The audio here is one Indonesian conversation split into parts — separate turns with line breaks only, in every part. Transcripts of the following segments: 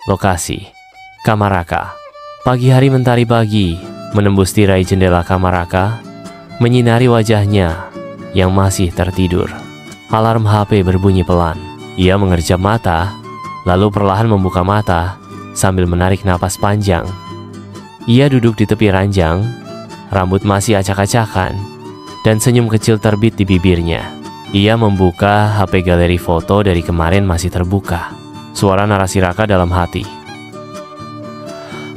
Lokasi kamar Raka. Pagi hari mentari pagi menembus tirai jendela kamar Raka, menyinari wajahnya yang masih tertidur. Alarm HP berbunyi pelan. Ia mengerjap mata, lalu perlahan membuka mata sambil menarik napas panjang. Ia duduk di tepi ranjang, rambut masih acak-acakan, dan senyum kecil terbit di bibirnya. Ia membuka HP galeri foto dari kemarin masih terbuka. Suara narasi Raka dalam hati.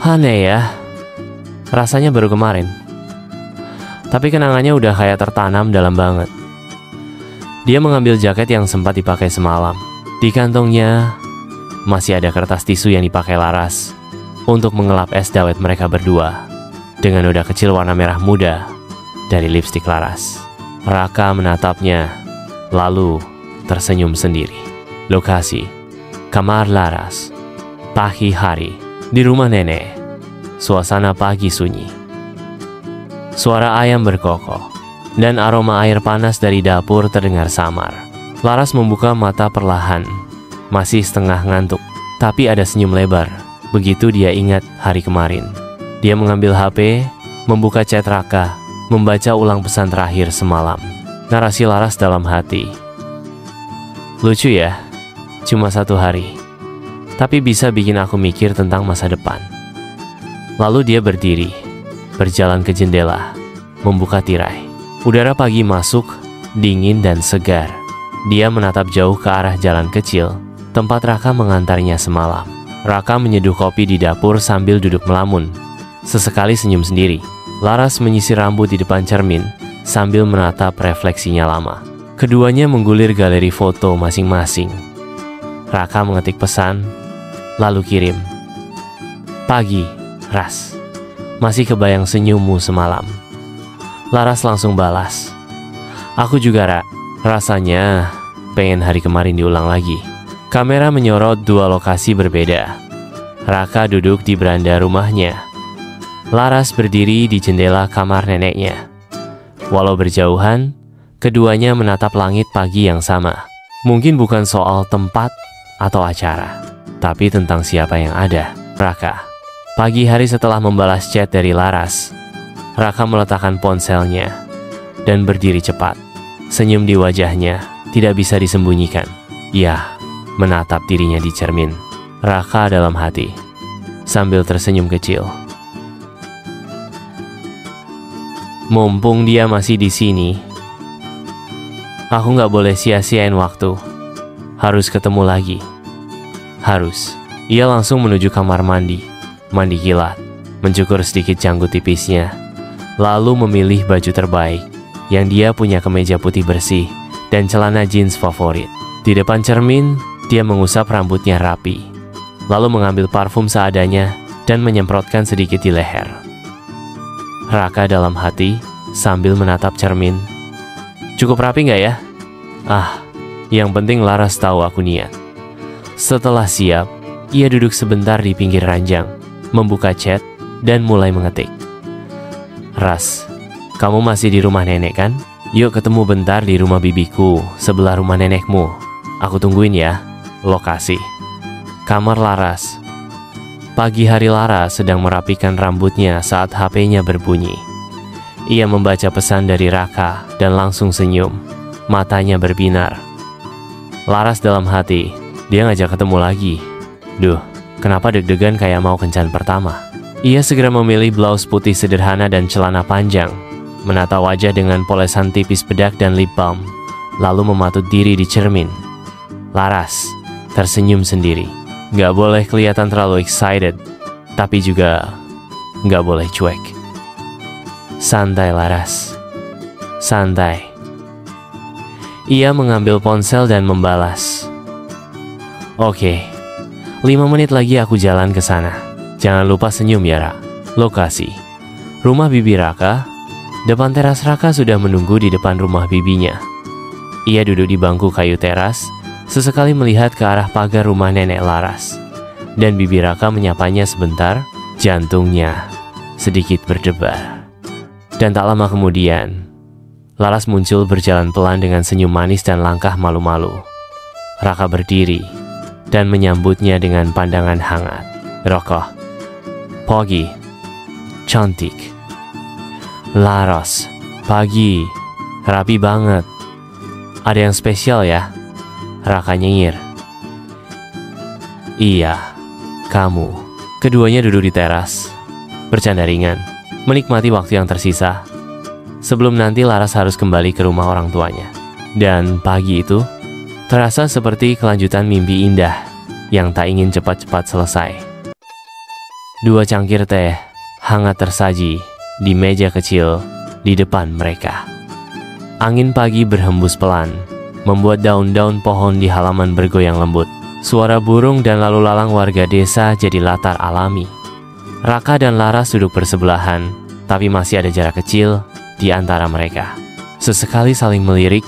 Aneh ya, rasanya baru kemarin. Tapi kenangannya udah kayak tertanam dalam banget. Dia mengambil jaket yang sempat dipakai semalam. Di kantongnya masih ada kertas tisu yang dipakai Laras untuk mengelap es dawet mereka berdua dengan noda kecil warna merah muda dari lipstik Laras. Raka menatapnya, lalu tersenyum sendiri. Lokasi kamar Laras. Pagi hari di rumah nenek. Suasana pagi sunyi. Suara ayam berkokok dan aroma air panas dari dapur terdengar samar. Laras membuka mata perlahan, masih setengah ngantuk, tapi ada senyum lebar. Begitu dia ingat hari kemarin. Dia mengambil HP, membuka chat Raka, membaca ulang pesan terakhir semalam. Narasi Laras dalam hati. Lucu ya, cuma 1 hari, tapi bisa bikin aku mikir tentang masa depan. Lalu dia berdiri, berjalan ke jendela, membuka tirai. Udara pagi masuk, dingin dan segar. Dia menatap jauh ke arah jalan kecil, tempat Raka mengantarnya semalam. Raka menyeduh kopi di dapur sambil duduk melamun. Sesekali senyum sendiri. Laras menyisir rambut di depan cermin, sambil menatap refleksinya lama. Keduanya menggulir galeri foto masing-masing. Raka mengetik pesan, lalu kirim. Pagi, Ras. Masih kebayang senyummu semalam. Laras langsung balas. Aku juga, Ra. Rasanya pengen hari kemarin diulang lagi. Kamera menyorot 2 lokasi berbeda. Raka duduk di beranda rumahnya. Laras berdiri di jendela kamar neneknya. Walau berjauhan, keduanya menatap langit pagi yang sama. Mungkin bukan soal tempat atau acara, tapi tentang siapa yang ada. Raka. Pagi hari setelah membalas chat dari Laras, Raka meletakkan ponselnya dan berdiri cepat. Senyum di wajahnya tidak bisa disembunyikan. Ia menatap dirinya di cermin. Raka dalam hati, sambil tersenyum kecil. Mumpung dia masih di sini, aku nggak boleh sia-siain waktu. Harus ketemu lagi. Harus. Ia langsung menuju kamar mandi. Mandi kilat, mencukur sedikit janggut tipisnya, lalu memilih baju terbaik yang dia punya, kemeja putih bersih dan celana jeans favorit. Di depan cermin, dia mengusap rambutnya rapi, lalu mengambil parfum seadanya dan menyemprotkan sedikit di leher. Raka dalam hati sambil menatap cermin. Cukup rapi nggak ya? Yang penting Laras tahu aku niat. Setelah siap, ia duduk sebentar di pinggir ranjang, membuka chat dan mulai mengetik. Ras, kamu masih di rumah nenek kan? Yuk ketemu bentar di rumah bibiku, sebelah rumah nenekmu. Aku tungguin ya. Lokasi kamar Laras. Pagi hari Laras sedang merapikan rambutnya saat HP-nya berbunyi. Ia membaca pesan dari Raka dan langsung senyum. Matanya berbinar. Laras dalam hati, dia ngajak ketemu lagi. Duh, kenapa deg-degan kayak mau kencan pertama? Ia segera memilih blouse putih sederhana dan celana panjang, menata wajah dengan polesan tipis bedak dan lip balm, lalu mematut diri di cermin. Laras tersenyum sendiri. Gak boleh kelihatan terlalu excited, tapi juga gak boleh cuek. Santai Laras, santai. Ia mengambil ponsel dan membalas. Oke, 5 menit lagi aku jalan ke sana. Jangan lupa senyum ya, Ra. Lokasi rumah bibi Raka. Depan teras Raka sudah menunggu di depan rumah bibinya. Ia duduk di bangku kayu teras, sesekali melihat ke arah pagar rumah nenek Laras. Dan bibi Raka menyapanya sebentar, jantungnya sedikit berdebar. Dan tak lama kemudian, Laras muncul berjalan pelan dengan senyum manis dan langkah malu-malu. Raka berdiri, dan menyambutnya dengan pandangan hangat. Raka, pagi, cantik. Laras, pagi, rapi banget. Ada yang spesial ya? Raka nyengir. Iya, kamu. Keduanya duduk di teras, bercanda ringan, menikmati waktu yang tersisa. Sebelum nanti Laras harus kembali ke rumah orang tuanya. Dan pagi itu terasa seperti kelanjutan mimpi indah yang tak ingin cepat-cepat selesai. 2 cangkir teh hangat tersaji di meja kecil di depan mereka. Angin pagi berhembus pelan, membuat daun-daun pohon di halaman bergoyang lembut. Suara burung dan lalu lalang warga desa jadi latar alami. Raka dan Laras duduk bersebelahan, tapi masih ada jarak kecil di antara mereka. Sesekali saling melirik,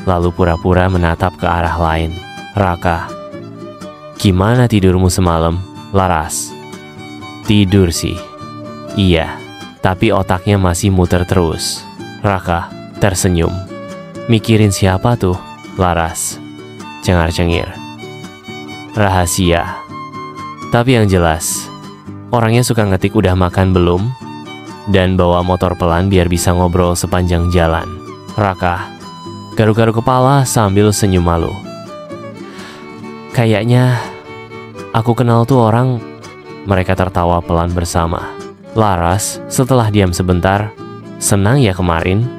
lalu pura-pura menatap ke arah lain. Raka, gimana tidurmu semalam? Laras, tidur sih. Iya, tapi otaknya masih muter terus. Raka tersenyum. Mikirin siapa tuh? Laras cengar-cengir. Rahasia. Tapi yang jelas, orangnya suka ngetik udah makan belum? Dan bawa motor pelan biar bisa ngobrol sepanjang jalan. Raka garuk-garuk kepala sambil senyum malu. Kayaknya aku kenal tuh orang. Mereka tertawa pelan bersama. Laras setelah diam sebentar, senang ya kemarin?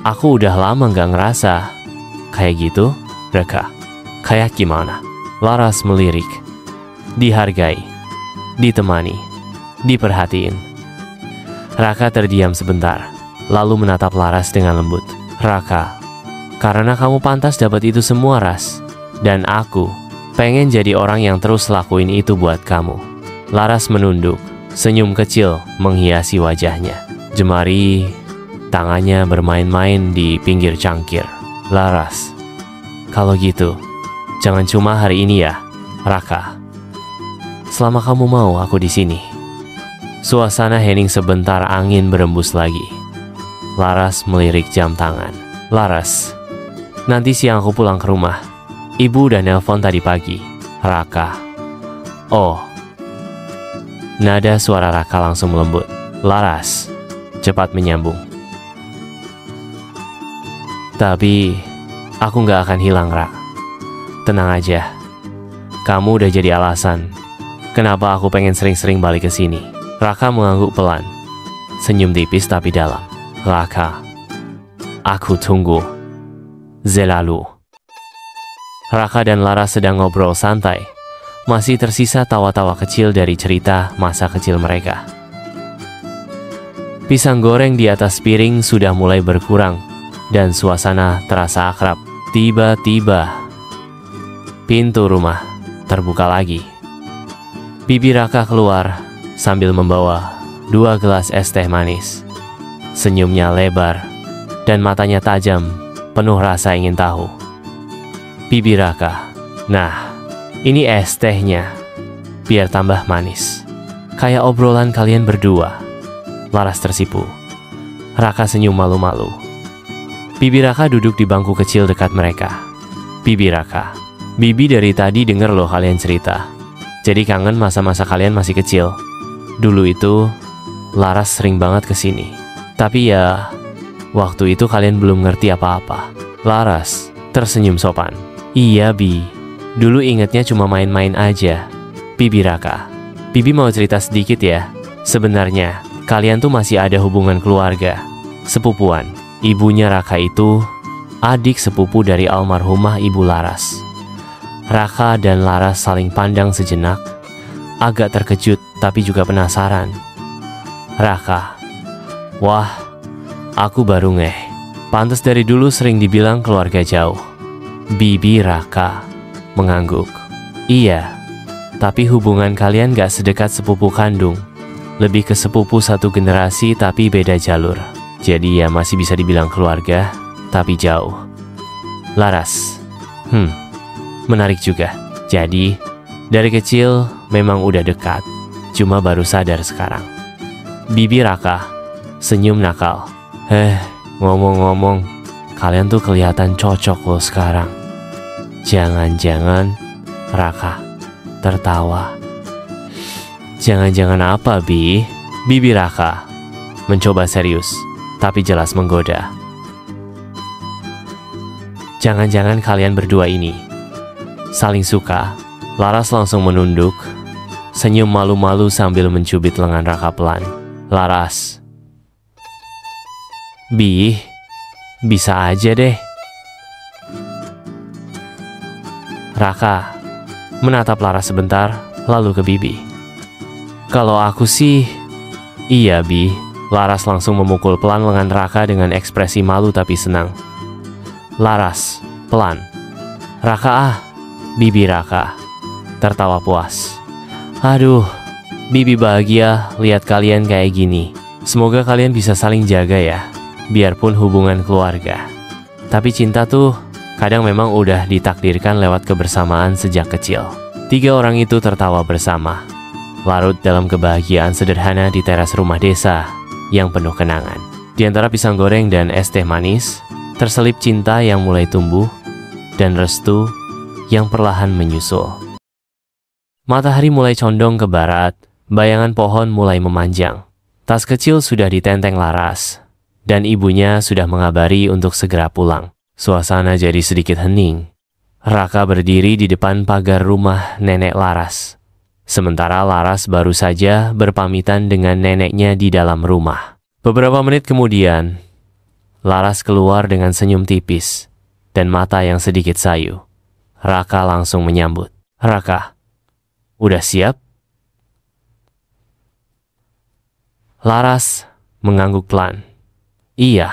Aku udah lama gak ngerasa kayak gitu. Raka, kayak gimana? Laras melirik. Dihargai, ditemani, diperhatiin. Raka terdiam sebentar, lalu menatap Laras dengan lembut. Raka, karena kamu pantas dapat itu semua, Ras. Dan aku pengen jadi orang yang terus lakuin itu buat kamu. Laras menunduk, senyum kecil menghiasi wajahnya. Jemari tangannya bermain-main di pinggir cangkir. Laras, kalau gitu, jangan cuma hari ini ya, Raka. Selama kamu mau aku di sini. Suasana hening sebentar, angin berembus lagi. Laras melirik jam tangan. Laras, nanti siang aku pulang ke rumah. Ibu udah nelpon tadi pagi. Raka, oh. Nada suara Raka langsung melembut. Laras cepat menyambung. Tapi aku gak akan hilang, Ra. Tenang aja. Kamu udah jadi alasan kenapa aku pengen sering-sering balik ke sini. Raka mengangguk pelan, senyum tipis tapi dalam. Raka, aku tunggu. Selalu. Raka dan Laras sedang ngobrol santai. Masih tersisa tawa-tawa kecil dari cerita masa kecil mereka. Pisang goreng di atas piring sudah mulai berkurang dan suasana terasa akrab. Tiba-tiba pintu rumah terbuka lagi. Bibi Raka keluar sambil membawa 2 gelas es teh manis. Senyumnya lebar dan matanya tajam, penuh rasa ingin tahu. Bibi Raka, nah ini es tehnya, biar tambah manis. Kayak obrolan kalian berdua. Laras tersipu. Raka senyum malu-malu. Bibi Raka duduk di bangku kecil dekat mereka. Bibi Raka, Bibi dari tadi denger loh kalian cerita. Jadi kangen masa-masa kalian masih kecil. Dulu itu Laras sering banget kesini. Tapi ya, waktu itu kalian belum ngerti apa-apa. Laras tersenyum sopan. Iya Bi, dulu ingetnya cuma main-main aja. Bibi Raka, Bibi mau cerita sedikit ya. Sebenarnya kalian tuh masih ada hubungan keluarga, sepupuan. Ibunya Raka itu adik sepupu dari almarhumah Ibu Laras. Raka dan Laras saling pandang sejenak, agak terkejut tapi juga penasaran. Raka, wah, aku baru ngeh. Pantes dari dulu sering dibilang keluarga jauh. Bibi Raka mengangguk. Iya, tapi hubungan kalian gak sedekat sepupu kandung. Lebih ke sepupu satu generasi tapi beda jalur. Jadi ya masih bisa dibilang keluarga, tapi jauh. Laras, menarik juga. Jadi, dari kecil memang udah dekat, cuma baru sadar sekarang. Bibi Raka senyum nakal. Ngomong-ngomong, kalian tuh kelihatan cocok loh sekarang. Jangan-jangan Raka tertawa. Jangan-jangan apa, Bi? Bibi Raka mencoba serius, tapi jelas menggoda. Jangan-jangan kalian berdua ini saling suka. Laras langsung menunduk, senyum malu-malu sambil mencubit lengan Raka pelan. Laras, Bi, bisa aja deh. Raka menatap Laras sebentar, lalu ke Bibi. Kalau aku sih, iya Bi. Laras langsung memukul pelan lengan Raka dengan ekspresi malu tapi senang. Laras, pelan. Raka Bibi Raka tertawa puas. Aduh, Bibi bahagia lihat kalian kayak gini. Semoga kalian bisa saling jaga ya, biarpun hubungan keluarga. Tapi cinta tuh kadang memang udah ditakdirkan lewat kebersamaan sejak kecil. 3 orang itu tertawa bersama, larut dalam kebahagiaan sederhana di teras rumah desa yang penuh kenangan. Di antara pisang goreng dan es teh manis, terselip cinta yang mulai tumbuh dan restu yang perlahan menyusul. Matahari mulai condong ke barat, bayangan pohon mulai memanjang. Tas kecil sudah ditenteng Laras, dan ibunya sudah mengabari untuk segera pulang. Suasana jadi sedikit hening. Raka berdiri di depan pagar rumah nenek Laras. Sementara Laras baru saja berpamitan dengan neneknya di dalam rumah. Beberapa menit kemudian, Laras keluar dengan senyum tipis dan mata yang sedikit sayu. Raka langsung menyambut. Raka, udah siap? Laras mengangguk pelan. Iya,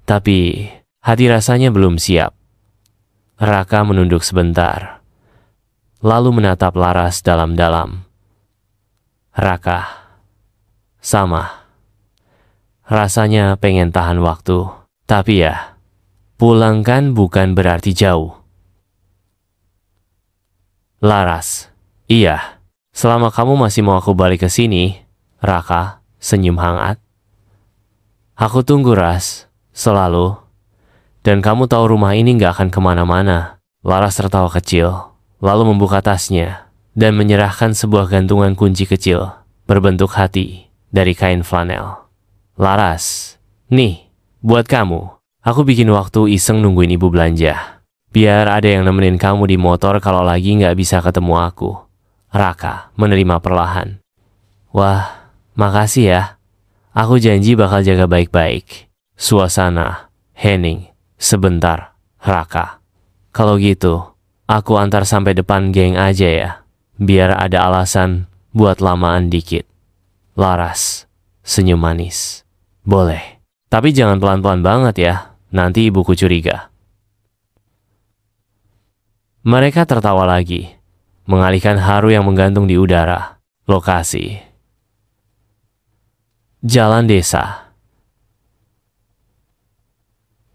tapi hati rasanya belum siap. Raka menunduk sebentar, lalu menatap Laras dalam-dalam. Raka, sama. Rasanya pengen tahan waktu, tapi ya, pulang kan bukan berarti jauh. Laras, iya, selama kamu masih mau aku balik ke sini. Raka senyum hangat. Aku tunggu Ras, selalu. Dan kamu tahu rumah ini gak akan kemana-mana. Laras tertawa kecil, lalu membuka tasnya dan menyerahkan sebuah gantungan kunci kecil berbentuk hati dari kain flanel. Laras, nih, buat kamu. Aku bikin waktu iseng nungguin ibu belanja. Biar ada yang nemenin kamu di motor kalau lagi gak bisa ketemu aku. Raka menerima perlahan. Wah, makasih ya. Aku janji bakal jaga baik-baik. Suasana, hening, sebentar, Raka. Kalau gitu, aku antar sampai depan geng aja ya. Biar ada alasan buat lamaan dikit. Laras, senyum manis. Boleh. Tapi jangan pelan-pelan banget ya. Nanti ibuku curiga. Mereka tertawa lagi, mengalihkan haru yang menggantung di udara. Lokasi jalan desa.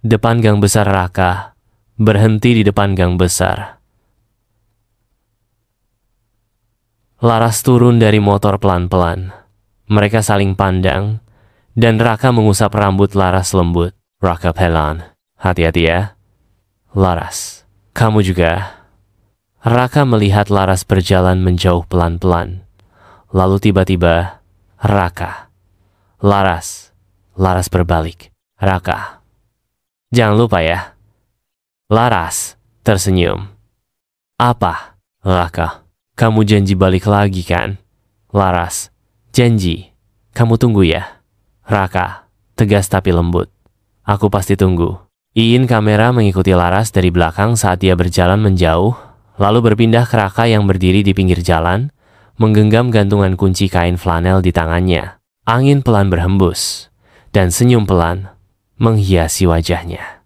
Depan gang besar. Raka berhenti di depan gang besar. Laras turun dari motor pelan-pelan. Mereka saling pandang, dan Raka mengusap rambut Laras lembut. Raka pelan, hati-hati ya. Laras, kamu juga. Raka melihat Laras berjalan menjauh pelan-pelan. Lalu tiba-tiba, Laras berbalik. Raka, jangan lupa ya. Laras tersenyum. Apa? Raka, kamu janji balik lagi kan? Laras, janji. Kamu tunggu ya. Raka, tegas tapi lembut. Aku pasti tunggu. Iin kamera mengikuti Laras dari belakang saat dia berjalan menjauh, lalu berpindah ke Raka yang berdiri di pinggir jalan, menggenggam gantungan kunci kain flanel di tangannya. Angin pelan berhembus, dan senyum pelan menghiasi wajahnya.